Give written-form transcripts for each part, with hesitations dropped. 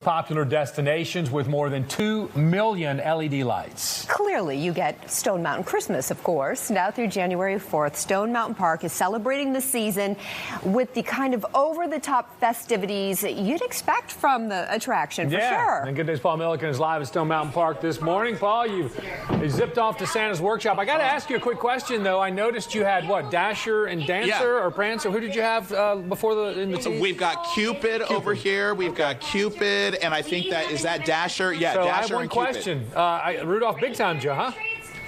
Popular destinations with more than 2 million LED lights. Clearly, you get Stone Mountain Christmas, of course. Now through January 4th, Stone Mountain Park is celebrating the season with the kind of over-the-top festivities that you'd expect from the attraction, for sure. And Good Day's Paul Milliken is live at Stone Mountain Park this morning. Paul, you zipped off to Santa's workshop. I got to ask you a quick question, though. I noticed you had, what, Dasher and Dancer or Prancer? Who did you have before in the We've got Cupid over here. We've got Cupid. And I think is that Dasher? Yeah, so Dasher I have one and question. Rudolph Big Time Joe, huh?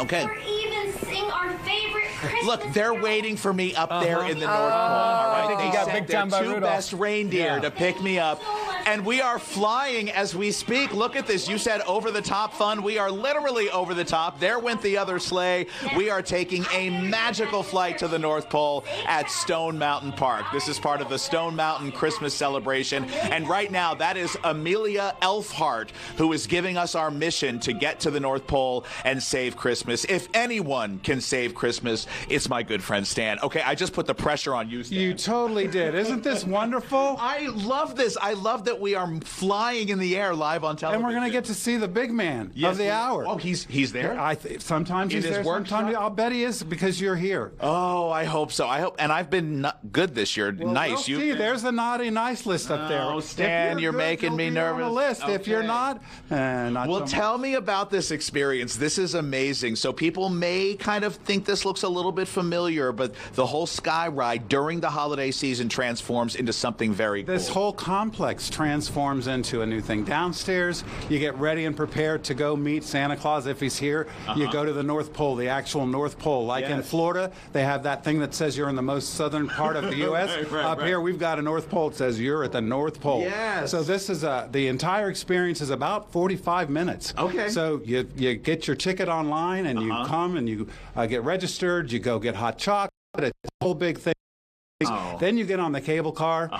Okay. Or even sing our favorite Christmas Look, they're waiting for me up there in the North Pole. All right, I think they you got sent Big Time their by two Rudolph. best reindeer to pick me up. And we are flying as we speak. Look at this. You said over-the-top fun. We are literally over the top. There went the other sleigh. We are taking a magical flight to the North Pole at Stone Mountain Park. This is part of the Stone Mountain Christmas celebration. And right now, that is Amelia Elfhart, who is giving us our mission to get to the North Pole and save Christmas. If anyone can save Christmas, it's my good friend Stan. Okay, I just put the pressure on you, Stan. You totally did. Isn't this wonderful? I love this. I love that we are flying in the air live on television. And we're going to get to see the big man of the hour. Oh, he's there? Sometimes he's there. Sometimes I'll bet he is because you're here. Oh, I hope so. I hope. And I've been good this year. Well, nice. We'll see. There's the naughty nice list up there. Oh, Stan, you're making me nervous. On the list. Okay. If you're not, not well, so much. tell me about this experience. This is amazing. So people may kind of think this looks a little bit familiar, but the whole sky ride during the holiday season transforms into something very cool. This whole complex transforms into a new thing. Downstairs, you get ready and prepared to go meet Santa Claus if he's here. You go to the North Pole, the actual North Pole. Like in Florida, they have that thing that says you're in the most southern part of the U.S. Here, we've got a North Pole that says you're at the North Pole. Yes. So this is the entire experience is about 45 minutes. Okay. So you get your ticket online and you come and you get registered. You go get hot chocolate. It's a whole big thing. Then you get on the cable car,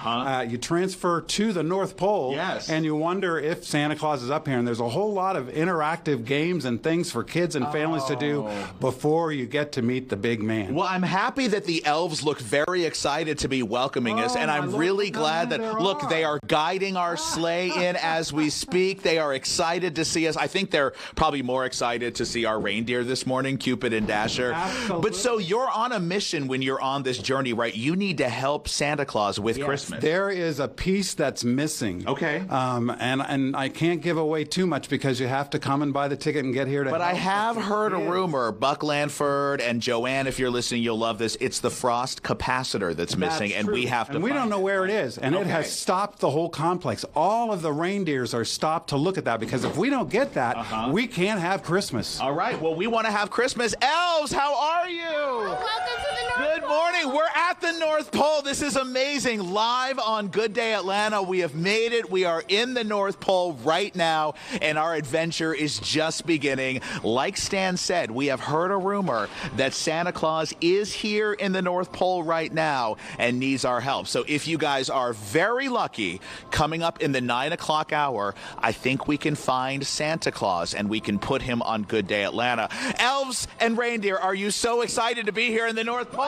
you transfer to the North Pole, and you wonder if Santa Claus is up here. And there's a whole lot of interactive games and things for kids and families to do before you get to meet the big man. Well, I'm happy that the elves look very excited to be welcoming us, and I'm really glad that, look, they are guiding our sleigh in as we speak. They are excited to see us. I think they're probably more excited to see our reindeer this morning, Cupid and Dasher. Absolutely. But so you're on a mission when you're on this journey, right? You need to help Santa Claus with Christmas. There is a piece that's missing. Okay. And I can't give away too much because you have to come and buy the ticket and get here to But I have heard a rumor, Buck Lanford and Joanne, if you're listening, you'll love this. It's the frost capacitor that's missing, and we have to And we don't know where it is, and it has stopped the whole complex. All of the reindeers are stopped to look at that because if we don't get that, we can't have Christmas. All right, well, we want to have Christmas. Elves, how are you? Welcome to the North Good morning. We're at the North Pole. This is amazing. Live on Good Day Atlanta. We have made it. We are in the North Pole right now, and our adventure is just beginning. Like Stan said, we have heard a rumor that Santa Claus is here in the North Pole right now and needs our help. So if you guys are very lucky, coming up in the 9 o'clock hour, I think we can find Santa Claus and we can put him on Good Day Atlanta. Elves and reindeer, are you so excited to be here in the North Pole?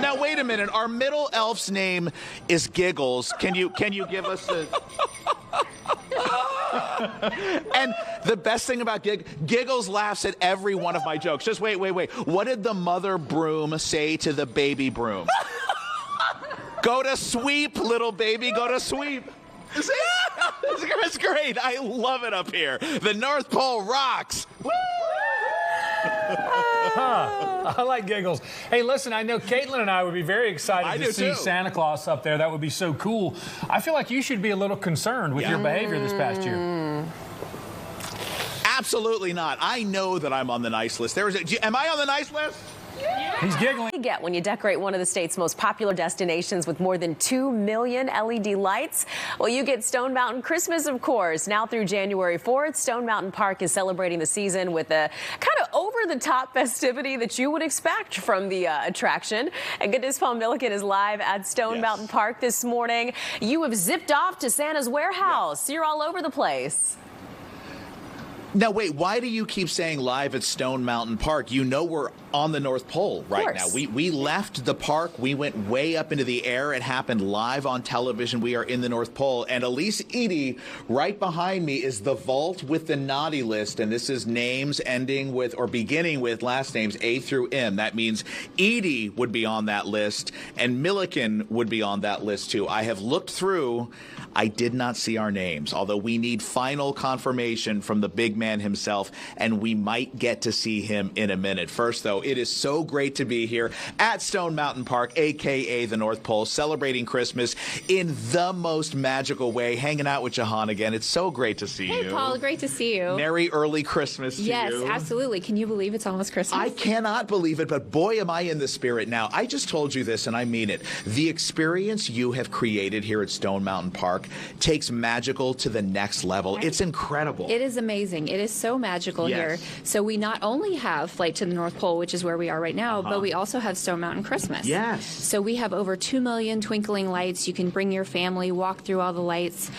Now, wait a minute. Our middle elf's name is Giggles. Can you give us a... And the best thing about Giggles laughs at every one of my jokes. Just wait. What did the mother broom say to the baby broom? Go to sweep, little baby, go to sweep. See? It's great. I love it up here. The North Pole rocks. Woo! I like Giggles. Hey, listen, I know Caitlin and I would be very excited to see Santa Claus up there. That would be so cool. I feel like you should be a little concerned with your behavior this past year. Absolutely not. I know that I'm on the nice list. Am I on the nice list? He's giggling. You get when you decorate one of the state's most popular destinations with more than 2 million LED lights. Well, you get Stone Mountain Christmas, of course. Now through January 4th, Stone Mountain Park is celebrating the season with a kind of over-the-top festivity that you would expect from the attraction. And Good Day's Paul Milliken is live at Stone Mountain Park this morning. You have zipped off to Santa's warehouse. You're all over the place. Now, wait, why do you keep saying live at Stone Mountain Park? You know we're on the North Pole right now. We left the park. We went way up into the air. It happened live on television. We are in the North Pole. And Elise Edie, right behind me, is the vault with the naughty list. And this is names ending with or beginning with last names A through M. That means Edie would be on that list, and Milliken would be on that list, too. I have looked through. I did not see our names, although we need final confirmation from the big man himself, and we might get to see him in a minute. First, though, it is so great to be here at Stone Mountain Park, a.k.a. the North Pole, celebrating Christmas in the most magical way, hanging out with Jahan again. It's so great to see you. Hey, Paul, great to see you. Merry early Christmas to you. Yes, absolutely. Can you believe it's almost Christmas? I cannot believe it, but boy, am I in the spirit now. I just told you this, and I mean it. The experience you have created here at Stone Mountain Park takes magical to the next level. It's incredible. It is amazing. It is so magical here. So we not only have Flight to the North Pole, which is where we are right now, but we also have Stone Mountain Christmas. Yes. So we have over 2 million twinkling lights. You can bring your family, walk through all the lights.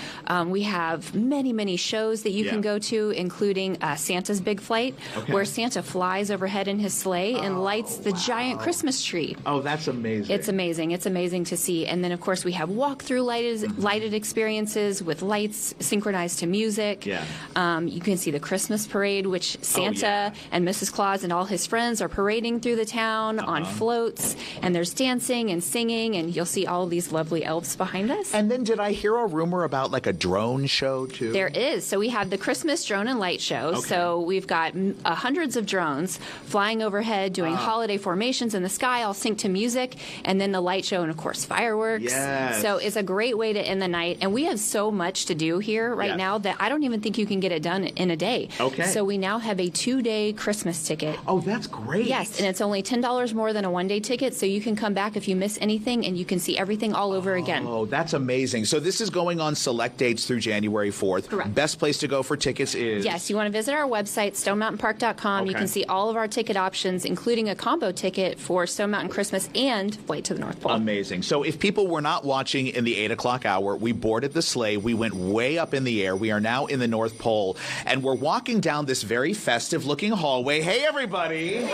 We have many, many shows that you can go to, including Santa's Big Flight, where Santa flies overhead in his sleigh and lights the giant Christmas tree. Oh, that's amazing. It's amazing. It's amazing to see. And then, of course, we have walk-through lighted experiences with lights synchronized to music. You can see the Christmas parade, which Santa and Mrs. Claus and all his friends are parading through the town on floats. And there's dancing and singing, and you'll see all of these lovely elves behind us. And then did I hear a rumor about like a drone show, too? There is. So we have the Christmas drone and light show. So we've got hundreds of drones flying overhead, doing holiday formations in the sky, all synced to music, and then the light show and, of course, fireworks. So it's a great way to end the night. And we have so much to do here right now that I don't even think you can get it done in a day. So we now have a 2-day Christmas ticket. Oh, that's great. Yes, and it's only $10 more than a 1-day ticket, so you can come back if you miss anything, and you can see everything all over again. Oh, that's amazing. So this is going on select dates through January 4th. Correct. Best place to go for tickets is? Yes, you want to visit our website, stonemountainpark.com. You can see all of our ticket options, including a combo ticket for Stone Mountain Christmas and Flight to the North Pole. Amazing. So if people were not watching in the 8 o'clock hour, we boarded the sleigh. We went way up in the air. We are now in the North Pole, and we're walking down this very festive-looking hallway. Hey, everybody!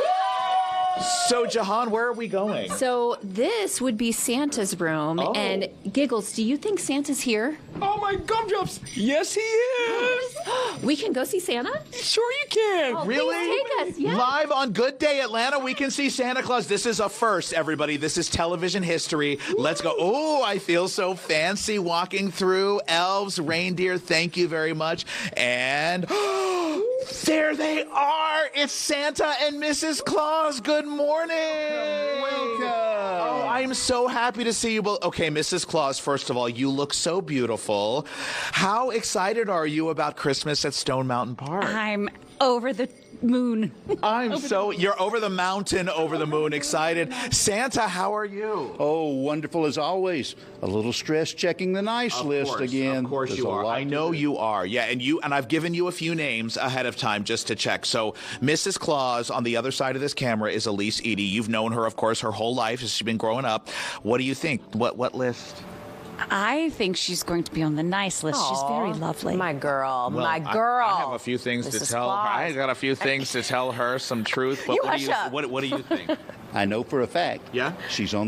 So, Jahan, where are we going? So this would be Santa's room. And Giggles, do you think Santa's here? Oh, my gumdrops! Yes, he is! We can go see Santa? Sure you can! Oh, really? Please take us. Yeah. Live on Good Day Atlanta, we can see Santa Claus. This is a first, everybody. This is television history. Let's go. Oh, I feel so fancy walking through. Elves, reindeer, thank you very much. And there they are. It's Santa and Mrs. Claus. Good morning. Welcome. Oh, I'm so happy to see you both. Okay, Mrs. Claus, first of all, you look so beautiful. How excited are you about Christmas at Stone Mountain Park? I'm over the moon. You're over the mountain, over the moon, excited. Santa, how are you? Oh, wonderful as always. A little stress checking the nice list again. Of course you are. I know you are. Yeah, and I've given you a few names ahead of time just to check. So Mrs. Claus on the other side of this camera is Elise Edie. You've known her, of course, her whole life as she's been growing up. What do you think? What list? I think she's going to be on the nice list. She's very lovely. My girl, Well, my girl. I have a few things to Mrs. tell her. Claus. I got a few things to tell her, some truth. But You what hush up. do you think? I know for a fact. Yeah? She's on the